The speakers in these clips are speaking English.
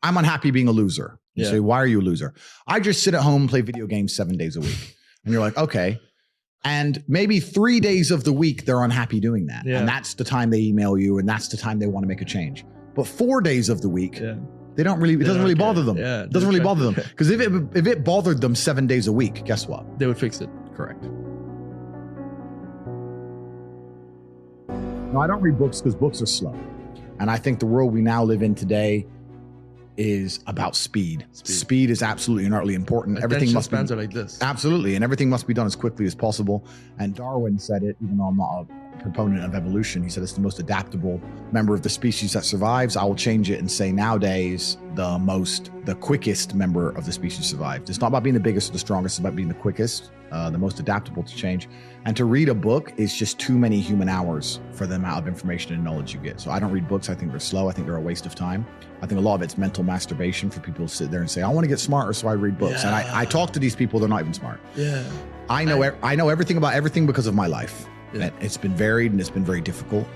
I'm unhappy being a loser. You say, why are you a loser? I just sit at home and play video games 7 days a week. And you're like, okay. And maybe 3 days of the week, they're unhappy doing that. Yeah. And that's the time they email you, and that's the time they want to make a change. But 4 days of the week, they don't really, it doesn't really bother them. Yeah, it doesn't really bother them. Because if it bothered them 7 days a week, guess what? They would fix it. Correct. No, I don't read books because books are slow. And I think the world we now live in today is about speed. Speed is absolutely and utterly important. Everything must be like this. Absolutely. And everything must be done as quickly as possible. And Darwin said it, even though I'm not a proponent of evolution, he said it's the most adaptable member of the species that survives. I will change it and say nowadays the quickest member of the species survived. It's not about being the biggest or the strongest, it's about being the quickest, the most adaptable to change. And to read a book is just too many human hours for the amount of information and knowledge you get. So I don't read books. I think they're slow. I think they're a waste of time. I think a lot of it's mental masturbation for people to sit there and say, I want to get smarter, so I read books. And I talk to these people, they're not even smart. I know everything about everything because of my life. And it's been varied and it's been very difficult.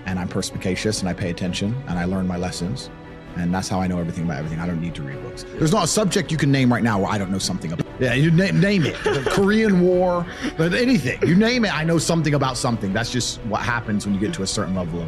And I'm perspicacious and I pay attention and I learn my lessons. And that's how I know everything about everything. I don't need to read books. There's not a subject you can name right now where I don't know something about. Yeah, you name it. The Korean War, anything. You name it, I know something about something. That's just what happens when you get to a certain level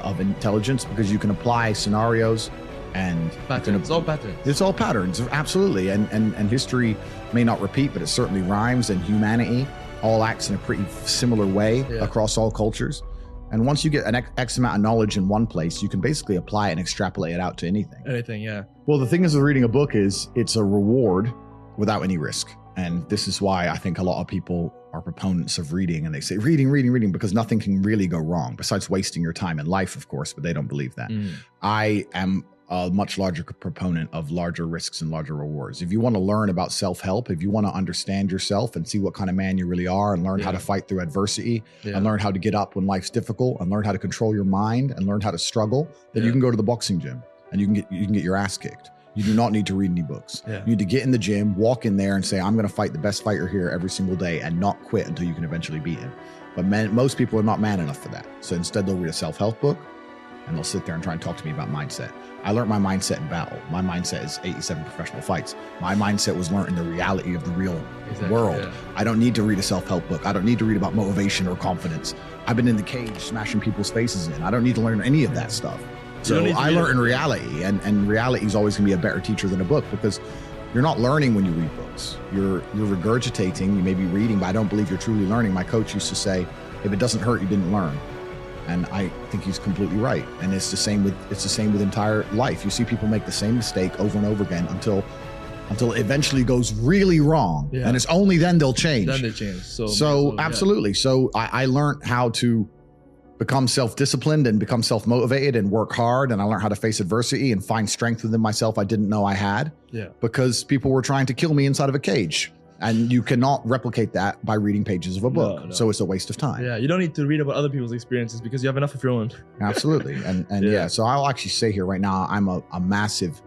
of intelligence, because you can apply scenarios and patterns. It's all patterns. It's all patterns, absolutely. And history may not repeat, but it certainly rhymes, and humanity all acts in a pretty similar way across all cultures. And once you get an X amount of knowledge in one place, you can basically apply it and extrapolate it out to anything. Anything, yeah. Well, the thing is with reading a book is it's a reward without any risk. And this is why I think a lot of people are proponents of reading, and they say reading, because nothing can really go wrong besides wasting your time in life, of course, but they don't believe that. I am a much larger proponent of larger risks and larger rewards. If you want to learn about self-help, if you want to understand yourself and see what kind of man you really are, and learn how to fight through adversity, and learn how to get up when life's difficult, and learn how to control your mind, and learn how to struggle, then you can go to the boxing gym and you can get your ass kicked. You do not need to read any books. You need to get in the gym, walk in there and say, I'm going to fight the best fighter here every single day, and not quit until you can eventually beat him. But most people are not man enough for that. So instead they'll read a self-help book and they'll sit there and try and talk to me about mindset. I learned my mindset in battle. My mindset is 87 professional fights. My mindset was learning the reality of the real world. I don't need to read a self-help book. I don't need to read about motivation or confidence. I've been in the cage smashing people's faces in. I don't need to learn any of that stuff. So I learned in reality, and reality is always gonna be a better teacher than a book, because you're not learning when you read books. You're regurgitating, you may be reading, but I don't believe you're truly learning. My coach used to say, if it doesn't hurt, you didn't learn. And I think he's completely right. And it's the same with entire life. You see people make the same mistake over and over again until it eventually goes really wrong. And it's only then they'll change. Then they change. So absolutely. So I learned how to become self-disciplined and become self-motivated and work hard. And I learned how to face adversity and find strength within myself I didn't know I had. Because people were trying to kill me inside of a cage. And you cannot replicate that by reading pages of a book. No. So it's a waste of time. You don't need to read about other people's experiences because you have enough of your own. Absolutely. And so I'll actually say here right now, I'm a massive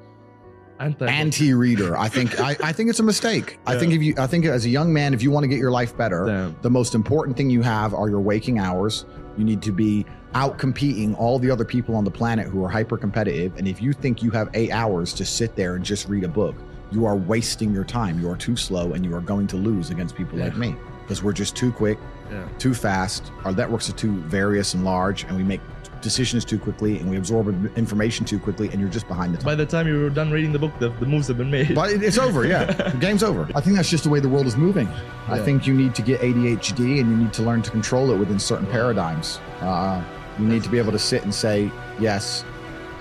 anti-reader. I think it's a mistake. I think as a young man, if you want to get your life better, the most important thing you have are your waking hours. You need to be out competing all the other people on the planet who are hyper competitive. And if you think you have 8 hours to sit there and just read a book, you are wasting your time. You are too slow, and you are going to lose against people like me, because we're just too quick, too fast. Our networks are too various and large, and we make decisions too quickly, and we absorb information too quickly, and you're just behind the time. By the time you're done reading the book, the moves have been made. But it's over, The game's over. I think that's just the way the world is moving. I think you need to get ADHD, and you need to learn to control it within certain paradigms. You need to be able to sit and say, yes,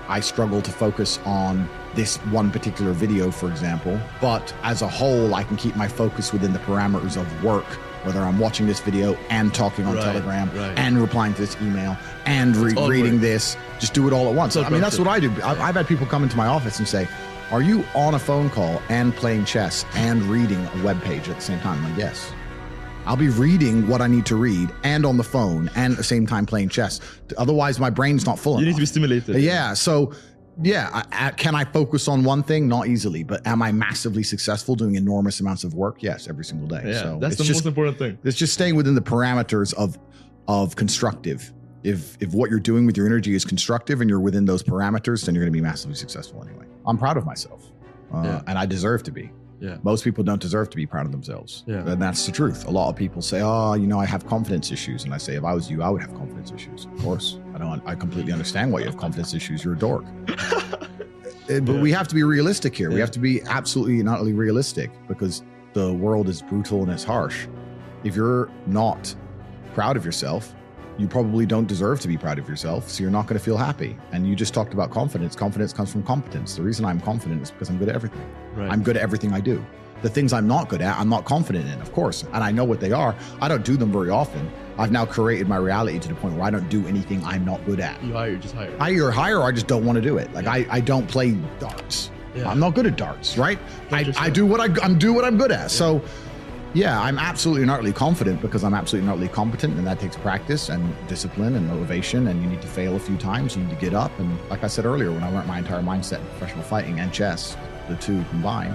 I struggle to focus on this one particular video, for example, but as a whole, I can keep my focus within the parameters of work, whether I'm watching this video and talking on Telegram and replying to this email and reading this. Just do it all at once. I mean, that's what I do. I've had people come into my office and say, are you on a phone call and playing chess and reading a web page at the same time? I'm like, yes. I'll be reading what I need to read and on the phone and at the same time playing chess. Otherwise, my brain's not full enough. You need to be stimulated. Yeah. So can I focus on one thing? Not easily, but am I massively successful doing enormous amounts of work? Yes, every single day. So that's the most important thing. It's just staying within the parameters of constructive. If what you're doing with your energy is constructive and you're within those parameters, then you're going to be massively successful anyway. I'm proud of myself, and I deserve to be. Yeah. Most people don't deserve to be proud of themselves. Yeah. And that's the truth. A lot of people say, oh, you know, I have confidence issues. And I say, if I was you, I would have confidence issues. Of course. I completely understand why you have confidence issues. You're a dork. But we have to be realistic here. We have to be absolutely and utterly realistic, because the world is brutal and it's harsh. If you're not proud of yourself, you probably don't deserve to be proud of yourself, so you're not going to feel happy. And you just talked about confidence. Confidence comes from competence. The reason I'm confident is because I'm good at everything. Right. I'm good at everything I do. The things I'm not good at, I'm not confident in, of course. And I know what they are. I don't do them very often. I've now created my reality to the point where I don't do anything I'm not good at. You just hire. I either hire or I just don't want to do it. Like I don't play darts. Yeah. I'm not good at darts, right? I do what I'm good at. Yeah. So yeah, I'm absolutely and utterly confident because I'm absolutely and utterly competent, and that takes practice and discipline and motivation, and you need to fail a few times. You need to get up. And like I said earlier, when I learned my entire mindset in professional fighting and chess, the two combined,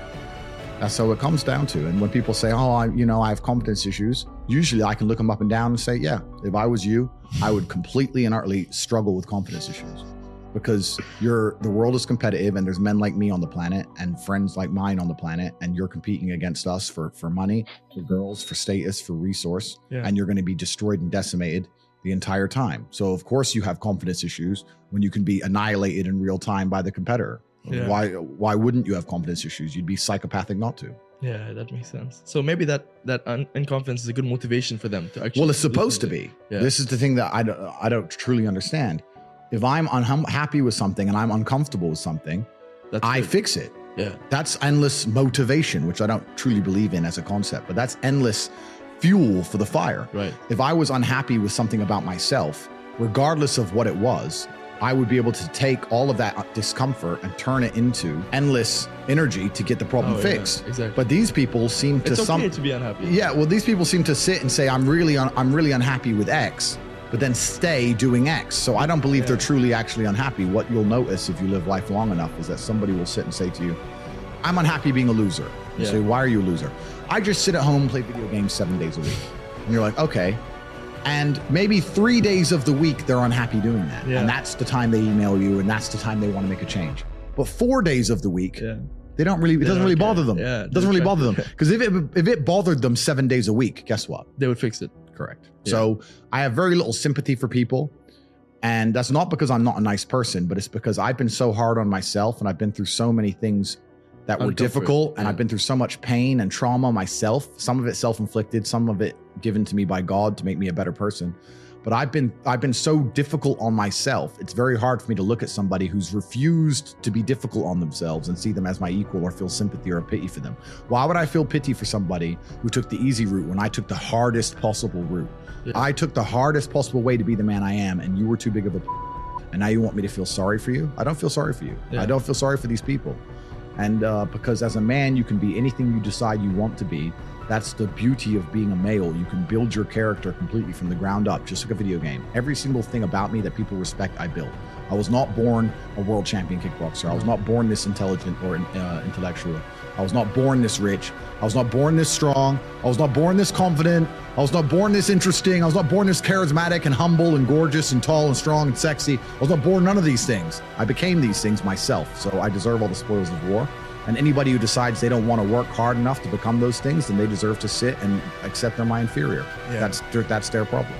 that's how it comes down to. And when people say, oh, I have competence issues, usually I can look them up and down and say, yeah, if I was you, I would completely and utterly struggle with confidence issues. Because the world is competitive, and there's men like me on the planet and friends like mine on the planet, and you're competing against us for money, for girls, for status, for resource, and you're going to be destroyed and decimated the entire time. So of course you have confidence issues when you can be annihilated in real time by the competitor. Yeah. Why wouldn't you have confidence issues? You'd be psychopathic not to. Yeah, that makes sense. So maybe that unconfidence is a good motivation for them to actually. Well, it's supposed to be. Yeah. This is the thing that I don't truly understand. If I'm unhappy with something and I'm uncomfortable with something, I fix it. Yeah. That's endless motivation, which I don't truly believe in as a concept, but that's endless fuel for the fire. Right. If I was unhappy with something about myself, regardless of what it was, I would be able to take all of that discomfort and turn it into endless energy to get the problem fixed. Yeah, exactly. But these people seem to it's okay to be unhappy. Yeah. Well, these people seem to sit and say, I'm really unhappy with X, but then stay doing X. So I don't believe they're truly actually unhappy. What you'll notice if you live life long enough is that somebody will sit and say to you, I'm unhappy being a loser. You say, why are you a loser? I just sit at home and play video games 7 days a week. And you're like, okay. And maybe 3 days of the week, they're unhappy doing that. Yeah. And that's the time they email you, and that's the time they want to make a change. But 4 days of the week, they don't really, it doesn't really bother them. Yeah, it doesn't really bother them. Because if it bothered them 7 days a week, guess what? They would fix it. Correct. Yeah. So I have very little sympathy for people. And that's not because I'm not a nice person, but it's because I've been so hard on myself, and I've been through so many things that were difficult, and I've been through so much pain and trauma myself, some of it self-inflicted, some of it given to me by God to make me a better person. But I've been so difficult on myself. It's very hard for me to look at somebody who's refused to be difficult on themselves and see them as my equal or feel sympathy or pity for them. Why would I feel pity for somebody who took the easy route when I took the hardest possible route? Yeah. I took the hardest possible way to be the man I am, and you were too big of a and now you want me to feel sorry for you? I don't feel sorry for you. Yeah. I don't feel sorry for these people. And because as a man, you can be anything you decide you want to be. That's the beauty of being a male. You can build your character completely from the ground up, just like a video game. Every single thing about me that people respect, I built. I was not born a world champion kickboxer. I was not born this intelligent or intellectual. I was not born this rich. I was not born this strong. I was not born this confident. I was not born this interesting. I was not born this charismatic and humble and gorgeous and tall and strong and sexy. I was not born none of these things. I became these things myself. So I deserve all the spoils of war. And anybody who decides they don't want to work hard enough to become those things, then they deserve to sit and accept they're my inferior. Yeah. That's their problem.